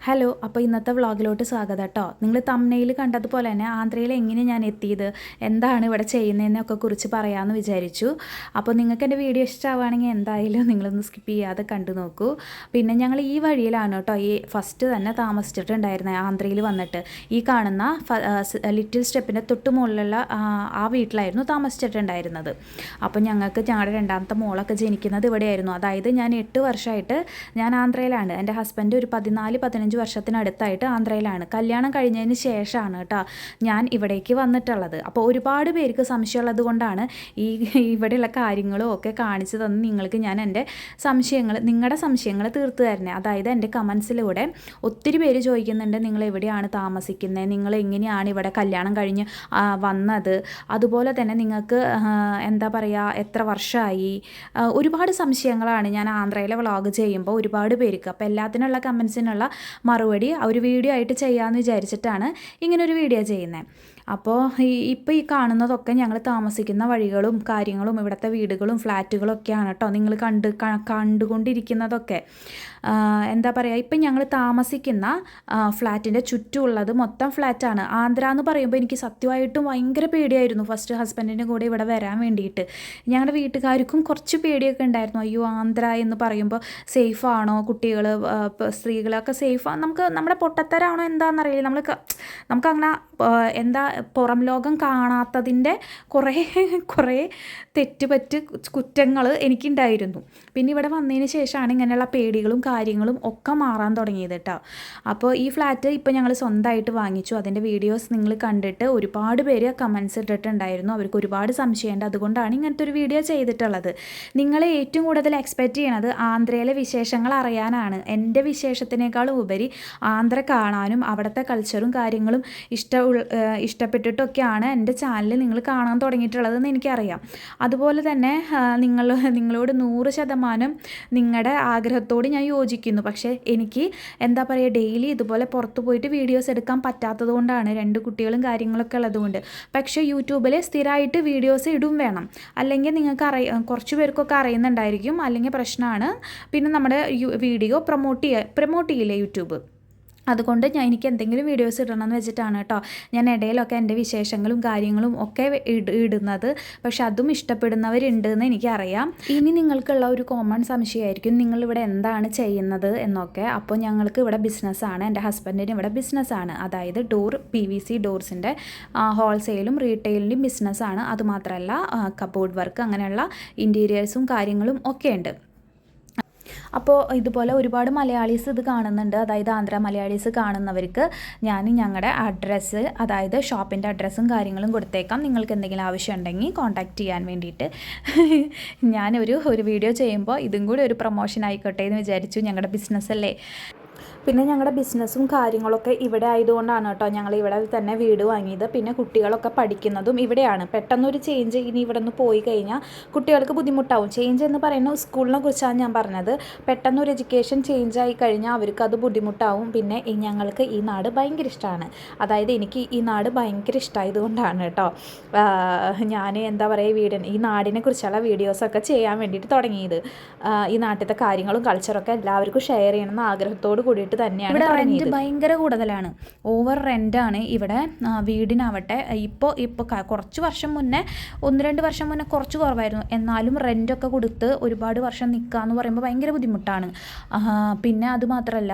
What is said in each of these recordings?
Hello, അപ്പോൾ ഇന്നത്തെ വ്ളോഗിലോട്ട് സ്വാഗതം കേട്ടോ. നിങ്ങൾ തംബ്നെയിൽ കണ്ടതുപോലെ തന്നെ ആന്ധ്രയിൽ എങ്ങനെ ഞാൻ എത്തിയത്, എന്താണ് ഇവിടെ ചെയ്യുന്നതെന്നൊക്കെ കുറിച്ച് പറയാമെന്ന് വിചാരിച്ചു. അപ്പോൾ നിങ്ങൾക്ക് എൻ്റെ വീഡിയോ ഇഷ്ടമാവുകയാണെങ്കിൽ എന്തായാലും നിങ്ങളൊന്ന് സ്കിപ്പ് ചെയ്യാതെ കണ്ടു നോക്കൂ. പിന്നെ ഞങ്ങൾ ഈ വഴിയിലാണ് കേട്ടോ ഈ ഫസ്റ്റ് തന്നെ താമസിച്ചിട്ടുണ്ടായിരുന്നത് ആന്ധ്രയിൽ വന്നിട്ട്. ഈ കാണുന്ന ലിറ്റിൽ സ്റ്റെപ്പിൻ്റെ തൊട്ട് മുകളിലുള്ള ആ വീട്ടിലായിരുന്നു താമസിച്ചിട്ടുണ്ടായിരുന്നത്. അപ്പോൾ ഞങ്ങൾക്ക് ഞങ്ങളുടെ രണ്ടാമത്തെ മോളൊക്കെ ജനിക്കുന്നത് ഇവിടെയായിരുന്നു. അതായത് ഞാൻ 8 വർഷമായിട്ട് ഞാൻ ആന്ധ്രയിലാണ്. എൻ്റെ ഹസ്ബൻഡ് ഒരു 14-15 വർഷത്തിനടുത്തായിട്ട് ആന്ധ്രയിലാണ്. കല്യാണം കഴിഞ്ഞതിന് ശേഷമാണ് കേട്ടോ ഞാൻ ഇവിടേക്ക് വന്നിട്ടുള്ളത്. അപ്പോൾ ഒരുപാട് പേർക്ക് സംശയമുള്ളത് കൊണ്ടാണ് ഇവിടെയുള്ള കാര്യങ്ങളും ഒക്കെ കാണിച്ചു തന്ന് നിങ്ങൾക്ക് ഞാൻ എൻ്റെ നിങ്ങളുടെ സംശയങ്ങൾ തീർത്തു തരുന്നത്. അതായത് എൻ്റെ കമൻസിലൂടെ ഒത്തിരി പേര് ചോദിക്കുന്നുണ്ട്, നിങ്ങൾ എവിടെയാണ് താമസിക്കുന്നത്, നിങ്ങൾ എങ്ങനെയാണ് ഇവിടെ കല്യാണം കഴിഞ്ഞ് വന്നത്, അതുപോലെ തന്നെ നിങ്ങൾക്ക് എന്താ പറയുക, എത്ര വർഷമായി, ഒരുപാട് സംശയങ്ങളാണ് ഞാൻ ആന്ധ്രയിലെ വ്ളോഗ് ചെയ്യുമ്പോൾ ഒരുപാട് പേർക്ക്. അപ്പോൾ എല്ലാത്തിനുള്ള കമൻസിനുള്ള മറുപടി ഒരു വീഡിയോ ആയിട്ട് ചെയ്യാമെന്ന് വിചാരിച്ചിട്ടാണ് ഇങ്ങനൊരു വീഡിയോ ചെയ്യുന്നത്. അപ്പോൾ ഇപ്പോൾ ഈ കാണുന്നതൊക്കെ ഞങ്ങൾ താമസിക്കുന്ന വഴികളും കാര്യങ്ങളും ഇവിടുത്തെ വീടുകളും ഫ്ലാറ്റുകളും ഒക്കെയാണ് കേട്ടോ നിങ്ങൾ കണ്ടുകൊണ്ടിരിക്കുന്നതൊക്കെ. എന്താ പറയുക, ഇപ്പം ഞങ്ങൾ താമസിക്കുന്ന ഫ്ലാറ്റിൻ്റെ ചുറ്റുമുള്ളത് മൊത്തം ഫ്ലാറ്റാണ്. ആന്ധ്ര എന്ന് പറയുമ്പോൾ എനിക്ക് സത്യമായിട്ടും ഭയങ്കര പേടിയായിരുന്നു ഫസ്റ്റ് ഹസ്ബൻഡിൻ്റെ കൂടെ ഇവിടെ വരാൻ വേണ്ടിയിട്ട്. ഞങ്ങളുടെ വീട്ടുകാർക്കും കുറച്ച് പേടിയൊക്കെ ഉണ്ടായിരുന്നു. അയ്യോ, ആന്ധ്ര എന്ന് പറയുമ്പോൾ സേഫാണോ, കുട്ടികൾ സ്ത്രീകളൊക്കെ സേഫാണ്, നമ്മുടെ പൊട്ടത്തരാണോ എന്താണെന്നറിയില്ല. നമുക്കങ്ങനെ എന്താ പുറം ലോകം കാണാത്തതിൻ്റെ കുറേ തെറ്റുപറ്റ് കുറ്റങ്ങൾ എനിക്കുണ്ടായിരുന്നു. പിന്നെ ഇവിടെ വന്നതിന് ശേഷമാണ് ഇങ്ങനെയുള്ള പേടികളും കാര്യങ്ങളും ഒക്കെ മാറാൻ തുടങ്ങിയത് കേട്ടോ. അപ്പോൾ ഈ ഫ്ലാറ്റ് ഇപ്പോൾ ഞങ്ങൾ സ്വന്തമായിട്ട് വാങ്ങിച്ചു. അതിൻ്റെ വീഡിയോസ് നിങ്ങൾ കണ്ടിട്ട് ഒരുപാട് പേര് കമൻസ് ഇട്ടിട്ടുണ്ടായിരുന്നു. അവർക്ക് ഒരുപാട് സംശയമുണ്ട്, അതുകൊണ്ടാണ് ഇങ്ങനത്തെ ഒരു വീഡിയോ ചെയ്തിട്ടുള്ളത്. നിങ്ങൾ ഏറ്റവും കൂടുതൽ എക്സ്പെക്റ്റ് ചെയ്യണത് ആന്ധ്രയിലെ വിശേഷങ്ങൾ അറിയാനാണ്. എൻ്റെ വിശേഷത്തിനേക്കാളും ഉപരി ആന്ധ്ര കാണാനും അവിടുത്തെ കൾച്ചറും കാര്യങ്ങളും ഇഷ്ടപ്പെട്ടിട്ടൊക്കെയാണ് എൻ്റെ ചാനൽ നിങ്ങൾ കാണാൻ തുടങ്ങിയിട്ടുള്ളതെന്ന് എനിക്കറിയാം. അതുപോലെ തന്നെ നിങ്ങളോട് 100% നിങ്ങളുടെ ആഗ്രഹത്തോട് ഞാൻ യോജിക്കുന്നു. പക്ഷേ എനിക്ക് എന്താ പറയുക, ഡെയിലി ഇതുപോലെ പുറത്ത് പോയിട്ട് വീഡിയോസ് എടുക്കാൻ പറ്റാത്തത് കൊണ്ടാണ്, 2 കുട്ടികളും കാര്യങ്ങളൊക്കെ ഉള്ളതുകൊണ്ട്. പക്ഷേ യൂട്യൂബിൽ സ്ഥിരമായിട്ട് വീഡിയോസ് ഇടും വേണം, അല്ലെങ്കിൽ നിങ്ങൾക്ക് കുറച്ച് പേർക്കൊക്കെ അറിയുന്നുണ്ടായിരിക്കും, അല്ലെങ്കിൽ പ്രശ്നമാണ്. പിന്നെ നമ്മുടെ വീഡിയോ പ്രൊമോട്ട് ചെയ്യില്ലേ യൂട്യൂബ്. അതുകൊണ്ട് എനിക്ക് എന്തെങ്കിലും വീഡിയോസ് ഇടണമെന്ന് വെച്ചിട്ടാണ് കേട്ടോ ഞാൻ ഇടയിലൊക്കെ എൻ്റെ വിശേഷങ്ങളും കാര്യങ്ങളും ഒക്കെ ഇടുന്നത്. പക്ഷെ അതും ഇഷ്ടപ്പെടുന്നവരുണ്ടെന്ന് എനിക്കറിയാം. ഇനി നിങ്ങൾക്കുള്ള ഒരു കോമൺ സംശയമായിരിക്കും, നിങ്ങളിവിടെ എന്താണ് ചെയ്യുന്നത് എന്നൊക്കെ. അപ്പോൾ ഞങ്ങൾക്ക് ഇവിടെ ബിസിനസ്സാണ്, എൻ്റെ ഹസ്ബൻഡിന് ഇവിടെ ബിസിനസ്സാണ്. അതായത് PVC ഡോർസിൻ്റെ ഹോൾസെയിലും റീറ്റെയിലിൻ്റെയും ബിസിനസ്സാണ്. അതുമാത്രമല്ല കബോർഡ് വർക്ക്, അങ്ങനെയുള്ള ഇൻറ്റീരിയേഴ്സും കാര്യങ്ങളും ഒക്കെ ഉണ്ട്. അപ്പോൾ ഇതുപോലെ ഒരുപാട് മലയാളീസ് ഇത് കാണുന്നുണ്ട്. അതായത് ആന്ധ്ര മലയാളീസ് കാണുന്നവർക്ക് ഞാൻ ഞങ്ങളുടെ അഡ്രസ്സ്, അതായത് ഷോപ്പിൻ്റെ അഡ്രസ്സും കാര്യങ്ങളും കൊടുത്തേക്കാം. നിങ്ങൾക്ക് എന്തെങ്കിലും ആവശ്യം ഉണ്ടെങ്കിൽ കോൺടാക്റ്റ് ചെയ്യാൻ വേണ്ടിയിട്ട്. ഞാനൊരു വീഡിയോ ചെയ്യുമ്പോൾ ഇതും കൂടി ഒരു പ്രൊമോഷൻ ആയിക്കോട്ടെ എന്ന് വിചാരിച്ചു. ഞങ്ങളുടെ ബിസിനസ്സല്ലേ. പിന്നെ ഞങ്ങളുടെ ബിസിനസ്സും കാര്യങ്ങളൊക്കെ ഇവിടെ ആയതുകൊണ്ടാണ് കേട്ടോ ഞങ്ങൾ ഇവിടെ തന്നെ വീട് വാങ്ങിയത്. പിന്നെ കുട്ടികളൊക്കെ പഠിക്കുന്നതും ഇവിടെയാണ്. പെട്ടെന്നൊരു ചേഞ്ച് ഇനി ഇവിടെ നിന്ന് പോയി കഴിഞ്ഞാൽ കുട്ടികൾക്ക് ബുദ്ധിമുട്ടാവും. ചേഞ്ച് എന്ന് പറയുന്നത് സ്കൂളിനെ കുറിച്ചാണ് ഞാൻ പറഞ്ഞത്. പെട്ടെന്നൊരു എഡ്യൂക്കേഷൻ ചേഞ്ച് ആയി കഴിഞ്ഞാൽ അവർക്കത് ബുദ്ധിമുട്ടാവും. പിന്നെ ഞങ്ങൾക്ക് ഈ നാട് ഭയങ്കര ഇഷ്ടമാണ്. അതായത് എനിക്ക് ഈ നാട് ഭയങ്കര ഇഷ്ടമായതുകൊണ്ടാണ് കേട്ടോ ഞാൻ എന്താ പറയുക ഈ നാടിനെ കുറിച്ചുള്ള വീഡിയോസൊക്കെ ചെയ്യാൻ വേണ്ടിയിട്ട് തുടങ്ങിയത്. ഈ നാട്ടിലത്തെ കാര്യങ്ങളും കൾച്ചറൊക്കെ എല്ലാവർക്കും ഷെയർ ചെയ്യണമെന്ന് ആഗ്രഹത്തോട് കൂടിയിട്ട് തന്നെയാണ്. ഇവിടെ റെൻറ്റ് ഭയങ്കര കൂടുതലാണ്, ഓവർ റെൻ്റാണ് ഇവിടെ. വീടിനാവട്ടെ ഇപ്പോൾ കുറച്ച് വർഷം മുന്നേ 1-2 വർഷം മുന്നേ കുറച്ച് കുറവായിരുന്നു. എന്നാലും റെൻ്റൊക്കെ കൊടുത്ത് ഒരുപാട് വർഷം നിൽക്കുക എന്ന് പറയുമ്പോൾ ഭയങ്കര ബുദ്ധിമുട്ടാണ്. പിന്നെ അതുമാത്രമല്ല,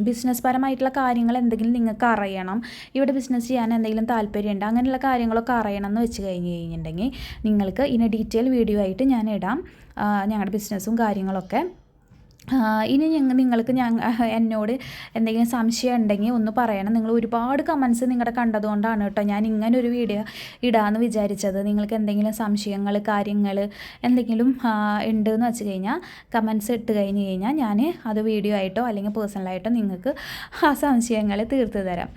ബിസിനസ് പരമായിട്ടുള്ള കാര്യങ്ങൾ എന്തെങ്കിലും നിങ്ങൾക്ക് അറിയണം, ഇവിടെ ബിസിനസ് ചെയ്യാൻ എന്തെങ്കിലും താല്പര്യമുണ്ട്, അങ്ങനെയുള്ള കാര്യങ്ങളൊക്കെ അറിയണം എന്ന് വെച്ച് കഴിഞ്ഞിട്ടുണ്ടെങ്കിൽ നിങ്ങൾക്ക് ഇതിന് ഡീറ്റെയിൽ വീഡിയോ ആയിട്ട് ഞാൻ ഇടാം, ഞങ്ങളുടെ ബിസിനസ്സും കാര്യങ്ങളൊക്കെ. ഇനി നിങ്ങൾക്ക് എന്നോട് എന്തെങ്കിലും സംശയം ഉണ്ടെങ്കിൽ ഒന്ന് പറയണം. നിങ്ങൾ ഒരുപാട് കമൻസ് നിങ്ങളുടെ കണ്ടതുകൊണ്ടാണ് കേട്ടോ ഞാൻ ഇങ്ങനൊരു വീഡിയോ ഇടാമെന്ന് വിചാരിച്ചത്. നിങ്ങൾക്ക് എന്തെങ്കിലും സംശയങ്ങൾ കാര്യങ്ങൾ എന്തെങ്കിലും ഉണ്ടെന്ന് വെച്ച് കഴിഞ്ഞാൽ കമൻസ് ഇട്ട് കഴിഞ്ഞ് കഴിഞ്ഞാൽ ഞാൻ അത് വീഡിയോ ആയിട്ടോ അല്ലെങ്കിൽ പേഴ്സണലായിട്ടോ നിങ്ങൾക്ക് ആ സംശയങ്ങൾ തീർത്ത് തരാം.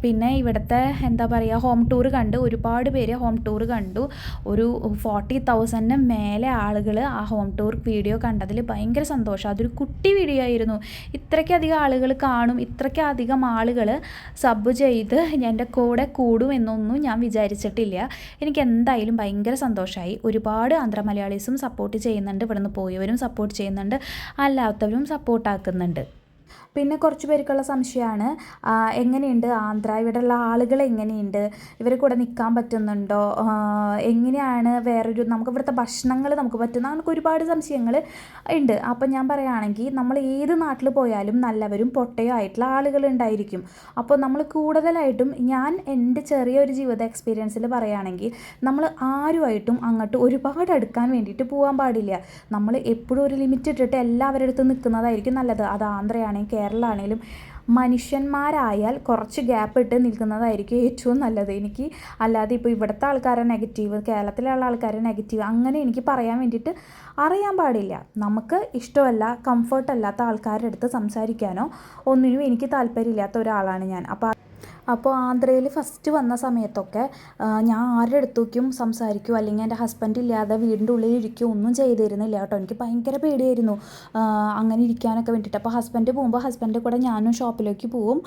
പിന്നെ ഇവിടുത്തെ എന്താ പറയുക, ഹോം ടൂർ കണ്ട് ഒരുപാട് പേര് ഹോം ടൂർ കണ്ടു. ഒരു 40,000 മേലെ ആളുകൾ ആ ഹോം ടൂർ വീഡിയോ കണ്ടതിൽ ഭയങ്കര സന്തോഷം. അതൊരു കുട്ടി വീഡിയോ ആയിരുന്നു. ഇത്രയ്ക്കധികം ആളുകൾ കാണും, ഇത്രയ്ക്കധികം ആളുകൾ സബ് ചെയ്ത് എൻ്റെ കൂടെ കൂടും എന്നൊന്നും ഞാൻ വിചാരിച്ചിട്ടില്ല. എനിക്ക് എന്തായാലും ഭയങ്കര സന്തോഷമായി. ഒരുപാട് ആന്ധ്ര മലയാളീസും സപ്പോർട്ട് ചെയ്യുന്നുണ്ട്, ഇവിടുന്ന് പോയവരും സപ്പോർട്ട് ചെയ്യുന്നുണ്ട്, അല്ലാത്തവരും സപ്പോർട്ടാക്കുന്നുണ്ട്. പിന്നെ കുറച്ച് പേർക്കുള്ള സംശയമാണ്, എങ്ങനെയുണ്ട് ആന്ധ്ര, ഇവിടെയുള്ള ആളുകൾ എങ്ങനെയുണ്ട്, ഇവരെ കൂടെ നിൽക്കാൻ പറ്റുന്നുണ്ടോ, എങ്ങനെയാണ് നമുക്ക് ഇവിടുത്തെ ഭക്ഷണങ്ങൾ നമുക്ക് പറ്റുന്ന, നമുക്ക് ഒരുപാട് സംശയങ്ങൾ ഉണ്ട്. അപ്പം ഞാൻ പറയുകയാണെങ്കിൽ നമ്മൾ ഏത് നാട്ടിൽ പോയാലും നല്ലവരും പൊട്ടയോ ആയിട്ടുള്ള ആളുകൾ ഉണ്ടായിരിക്കും. അപ്പോൾ നമ്മൾ കൂടുതലായിട്ടും ഞാൻ എൻ്റെ ചെറിയൊരു ജീവിത എക്സ്പീരിയൻസിൽ പറയുകയാണെങ്കിൽ നമ്മൾ ആരുമായിട്ടും അങ്ങോട്ട് ഒരുപാട് അടുക്കാൻ വേണ്ടിയിട്ട് പോകാൻ പാടില്ല. നമ്മൾ എപ്പോഴും ഒരു ലിമിറ്റ് ഇട്ടിട്ട് എല്ലാവരുടെ അടുത്ത് നിൽക്കുന്നതായിരിക്കും നല്ലത്. അത് ആന്ധ്രയാണെങ്കിലും കേരളമാണെങ്കിലും മനുഷ്യന്മാരായാൽ കുറച്ച് ഗ്യാപ്പ് ഇട്ട് നിൽക്കുന്നതായിരിക്കും ഏറ്റവും നല്ലത്. എനിക്ക് അല്ലാതെ ഇപ്പോൾ ഇവിടുത്തെ ആൾക്കാരെ നെഗറ്റീവ്, കേരളത്തിലുള്ള ആൾക്കാരെ നെഗറ്റീവ് അങ്ങനെ എനിക്ക് പറയാൻ വേണ്ടിയിട്ട് അറിയാൻ പാടില്ല. നമുക്ക് ഇഷ്ടമല്ല, കംഫർട്ടല്ലാത്ത ആൾക്കാരുടെ അടുത്ത് സംസാരിക്കാനോ ഒന്നിനും എനിക്ക് താല്പര്യമില്ലാത്ത ഒരാളാണ് ഞാൻ. അപ്പോൾ ആന്ധ്രയിൽ ഫസ്റ്റ് വന്ന സമയത്തൊക്കെ ഞാൻ ആരുടെ അടുത്തേക്കും സംസാരിക്കുകയോ അല്ലെങ്കിൽ എൻ്റെ ഹസ്ബൻഡ് ഇല്ലാതെ വീടിൻ്റെ ഉള്ളിൽ ഇരിക്കുകയോ ഒന്നും ചെയ്തിരുന്നില്ല കേട്ടോ. എനിക്ക് ഭയങ്കര പേടിയായിരുന്നു അങ്ങനെ ഇരിക്കാനൊക്കെ വേണ്ടിയിട്ട്. അപ്പോൾ ഹസ്ബൻഡ് പോകുമ്പോൾ ഹസ്ബൻഡ് കൂടെ ഞാനും ഷോപ്പിലേക്ക് പോവും.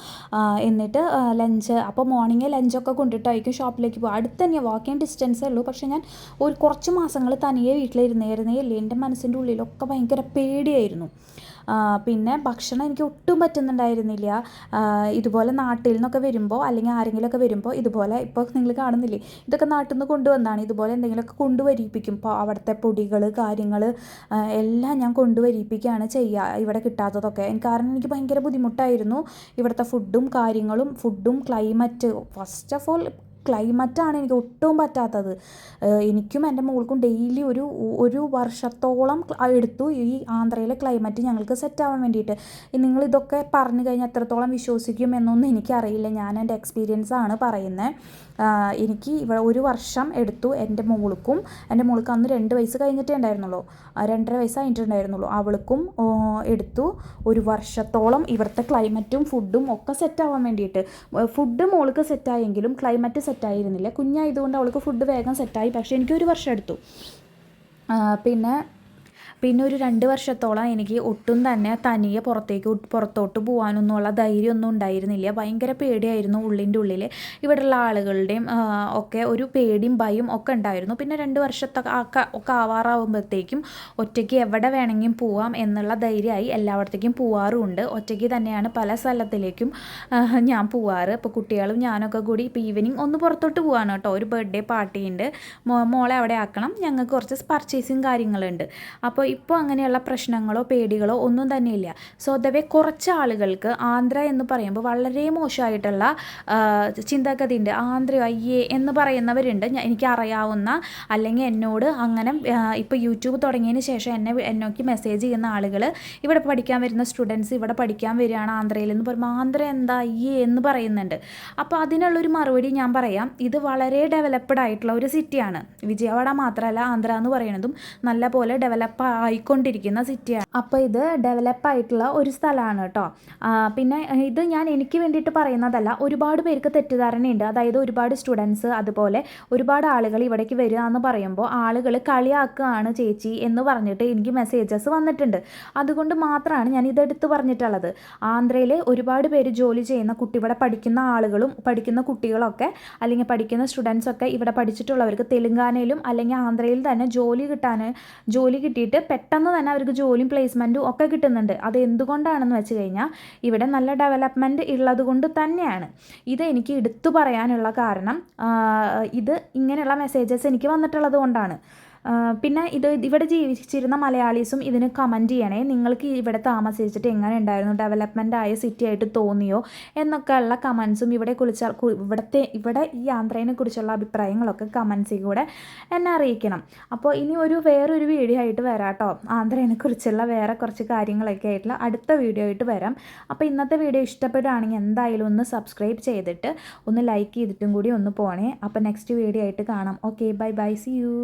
എന്നിട്ട് ലഞ്ച്, അപ്പോൾ മോർണിംഗ് ലഞ്ചൊക്കെ കൊണ്ടിട്ടായിരിക്കും ഷോപ്പിലേക്ക് പോകും. അടുത്ത് തന്നെ വാക്കിംഗ് ഡിസ്റ്റൻസേ ഉള്ളൂ. പക്ഷേ ഞാൻ കുറച്ച് മാസങ്ങൾ തനിയെ വീട്ടിലിരുന്നേ ഇല്ലേ. എൻ്റെ മനസ്സിൻ്റെ ഉള്ളിലൊക്കെ ഭയങ്കര പേടിയായിരുന്നു. പിന്നെ ഭക്ഷണം എനിക്ക് ഒട്ടും പറ്റുന്നുണ്ടായിരുന്നില്ല. ഇതുപോലെ നാട്ടിൽ നിന്നൊക്കെ വരുമ്പോൾ അല്ലെങ്കിൽ ആരെങ്കിലുമൊക്കെ വരുമ്പോൾ ഇതുപോലെ ഇപ്പോൾ നിങ്ങൾ കാണുന്നില്ലേ, ഇതൊക്കെ നാട്ടിൽ നിന്ന് കൊണ്ടുവന്നാണ്. ഇതുപോലെ എന്തെങ്കിലുമൊക്കെ കൊണ്ടുവരിപ്പിക്കും. ഇപ്പോൾ അവിടുത്തെ പൊടികൾ കാര്യങ്ങൾ എല്ലാം ഞാൻ കൊണ്ടുവരിപ്പിക്കുകയാണ് ചെയ്യുക, ഇവിടെ കിട്ടാത്തതൊക്കെ. കാരണം എനിക്ക് ഭയങ്കര ബുദ്ധിമുട്ടായിരുന്നു ഇവിടുത്തെ ഫുഡും ക്ലൈമറ്റ്. ഫസ്റ്റ് ഓഫ് ഓൾ ക്ലൈമറ്റാണ് എനിക്ക് ഒട്ടും പറ്റാത്തത്. എനിക്കും എൻ്റെ മോൾക്കും ഡെയിലി ഒരു വർഷത്തോളം എടുത്തു ഈ ആന്ധ്രയിലെ ക്ലൈമറ്റ് ഞങ്ങൾക്ക് സെറ്റാവാൻ വേണ്ടിയിട്ട്. നിങ്ങളിതൊക്കെ പറഞ്ഞു കഴിഞ്ഞാൽ എത്രത്തോളം വിശ്വസിക്കും എന്നൊന്നും എനിക്കറിയില്ല. ഞാൻ എൻ്റെ എക്സ്പീരിയൻസാണ് പറയുന്നത്. എനിക്ക് ഇവിടെ 1 വർഷം എടുത്തു എൻ്റെ മോൾക്ക് അന്ന് 2 വയസ്സ് കഴിഞ്ഞിട്ടേ ഉണ്ടായിരുന്നുള്ളൂ, 2.5 വയസ്സ് കഴിഞ്ഞിട്ടുണ്ടായിരുന്നുള്ളൂ. അവൾക്കും എടുത്തു 1 വർഷത്തോളം ഇവിടുത്തെ ക്ലൈമറ്റും ഫുഡും ഒക്കെ സെറ്റാവാൻ വേണ്ടിയിട്ട്. ഫുഡ് മോൾക്ക് സെറ്റായെങ്കിലും ക്ലൈമറ്റ് സെറ്റായിരുന്നില്ല. കുഞ്ഞായതുകൊണ്ട് അവൾക്ക് ഫുഡ് വേഗം സെറ്റായി. പക്ഷേ എനിക്ക് 1 വർഷം എടുത്തു. പിന്നെ ഒരു 2 വർഷത്തോളം എനിക്ക് ഒട്ടും തന്നെ തനിയെ പുറത്തോട്ട് പോകാനൊന്നുമുള്ള ധൈര്യമൊന്നും ഉണ്ടായിരുന്നില്ല. ഭയങ്കര പേടിയായിരുന്നു ഉള്ളിൻ്റെ ഉള്ളിൽ. ഇവിടെയുള്ള ആളുകളുടെയും ഒക്കെ ഒരു പേടിയും ഭയം ഒക്കെ ഉണ്ടായിരുന്നു. പിന്നെ 2 വർഷത്തൊക്കെ ആവാറാവുമ്പോഴത്തേക്കും ഒറ്റയ്ക്ക് എവിടെ വേണമെങ്കിലും പോവാം എന്നുള്ള ധൈര്യമായി എല്ലായിടത്തേക്കും പോവാറുമുണ്ട്. ഒറ്റയ്ക്ക് തന്നെയാണ് പല സ്ഥലത്തിലേക്കും ഞാൻ പോവാറ്. ഇപ്പോൾ കുട്ടികളും ഞാനൊക്കെ കൂടി ഇപ്പോൾ ഈവനിങ് ഒന്ന് പുറത്തോട്ട് പോവാണ് കേട്ടോ. ഒരു ബർത്ത്ഡേ പാർട്ടി ഉണ്ട്, മോളെ അവിടെ ആക്കണം, ഞങ്ങൾക്ക് കുറച്ച് പർച്ചേസിങ് കാര്യങ്ങളുണ്ട്. അപ്പോൾ ഇപ്പോൾ അങ്ങനെയുള്ള പ്രശ്നങ്ങളോ പേടികളോ ഒന്നും തന്നെയില്ല. സ്വതവേ കുറച്ച് ആളുകൾക്ക് ആന്ധ്ര എന്ന് പറയുമ്പോൾ വളരെ മോശമായിട്ടുള്ള ചിന്താഗതി ഉണ്ട്. ആന്ധ്രയോ അയ്യേ എന്ന് പറയുന്നവരുണ്ട്. എനിക്കറിയാവുന്ന അല്ലെങ്കിൽ എന്നോട് അങ്ങനെ ഇപ്പോൾ യൂട്യൂബ് തുടങ്ങിയതിന് ശേഷം എന്നോക്ക് മെസ്സേജ് ചെയ്യുന്ന ആളുകൾ, ഇവിടെ പഠിക്കാൻ വരുന്ന സ്റ്റുഡൻസ് ഇവിടെ പഠിക്കാൻ വരികയാണ് ആന്ധ്രയിൽ എന്ന് പറയുമ്പോൾ ആന്ധ്ര എന്താ അയ്യേ എന്ന് പറയുന്നുണ്ട്. അപ്പോൾ അതിനുള്ളൊരു മറുപടി ഞാൻ പറയാം. ഇത് വളരെ ഡെവലപ്ഡ് ആയിട്ടുള്ള ഒരു സിറ്റിയാണ്. വിജയവാഡ മാത്രമല്ല, ആന്ധ്ര എന്ന് പറയുന്നതും നല്ല പോലെ ഡെവലപ്പ് ആയിക്കൊണ്ടിരിക്കുന്ന സിറ്റിയാണ്. അപ്പോൾ ഇത് ഡെവലപ്പായിട്ടുള്ള ഒരു സ്ഥലമാണ് കേട്ടോ. പിന്നെ ഇത് ഞാൻ എനിക്ക് വേണ്ടിയിട്ട് പറയുന്നതല്ല, ഒരുപാട് പേർക്ക് തെറ്റിദ്ധാരണയുണ്ട്. അതായത് ഒരുപാട് സ്റ്റുഡൻസ് അതുപോലെ ഒരുപാട് ആളുകൾ ഇവിടേക്ക് വരിക എന്ന് പറയുമ്പോൾ ആളുകൾ കളിയാക്കുകയാണ് ചേച്ചി എന്ന് പറഞ്ഞിട്ട് എനിക്ക് മെസ്സേജസ് വന്നിട്ടുണ്ട്. അതുകൊണ്ട് മാത്രമാണ് ഞാൻ ഇതെടുത്ത് പറഞ്ഞിട്ടുള്ളത്. ആന്ധ്രയിൽ ഒരുപാട് പേര് ജോലി ചെയ്യുന്ന ഇവിടെ പഠിക്കുന്ന ആളുകളും പഠിക്കുന്ന കുട്ടികളൊക്കെ അല്ലെങ്കിൽ പഠിക്കുന്ന സ്റ്റുഡൻസൊക്കെ ഇവിടെ പഠിച്ചിട്ടുള്ളവർക്ക് തെലുങ്കാനയിലും അല്ലെങ്കിൽ ആന്ധ്രയിൽ തന്നെ ജോലി കിട്ടിയിട്ട് പെട്ടെന്ന് തന്നെ അവർക്ക് ജോലിയും പ്ലേസ്മെൻറ്റും ഒക്കെ കിട്ടുന്നുണ്ട്. അത് എന്തുകൊണ്ടാണെന്ന് വെച്ച് കഴിഞ്ഞാൽ ഇവിടെ നല്ല ഡെവലപ്മെൻറ്റ് ഉള്ളത് കൊണ്ട് തന്നെയാണ്. ഇത് എനിക്ക് എടുത്തു പറയാനുള്ള കാരണം ഇത് ഇങ്ങനെയുള്ള മെസ്സേജസ് എനിക്ക് വന്നിട്ടുള്ളത് കൊണ്ടാണ്. പിന്നെ ഇവിടെ ജീവിച്ചിരുന്ന മലയാളീസും ഇതിന് കമൻറ്റ് ചെയ്യണേ. നിങ്ങൾക്ക് ഇവിടെ താമസിച്ചിട്ട് എങ്ങനെ ഉണ്ടായിരുന്നു, ഡെവലപ്മെൻ്റ് ആയ സിറ്റി ആയിട്ട് തോന്നിയോ എന്നൊക്കെയുള്ള കമൻസും ഇവിടെ ഈ ആന്ധ്രയെ കുറിച്ചുള്ള അഭിപ്രായങ്ങളൊക്കെ കമൻസിൽ കൂടെ എന്നെ അറിയിക്കണം. അപ്പോൾ ഇനി വേറൊരു വീഡിയോ ആയിട്ട് വരാം കേട്ടോ. ആന്ധ്രയെ കുറിച്ചുള്ള വേറെ കുറച്ച് കാര്യങ്ങളൊക്കെ ആയിട്ടുള്ള അടുത്ത വീഡിയോ ആയിട്ട് വരാം. അപ്പോൾ ഇന്നത്തെ വീഡിയോ ഇഷ്ടപ്പെടുകയാണെങ്കിൽ എന്തായാലും ഒന്ന് സബ്സ്ക്രൈബ് ചെയ്തിട്ട് ഒന്ന് ലൈക്ക് ചെയ്തിട്ടും കൂടി ഒന്ന് പോണേ. അപ്പോൾ നെക്സ്റ്റ് വീഡിയോ ആയിട്ട് കാണാം. Okay, bye, see U.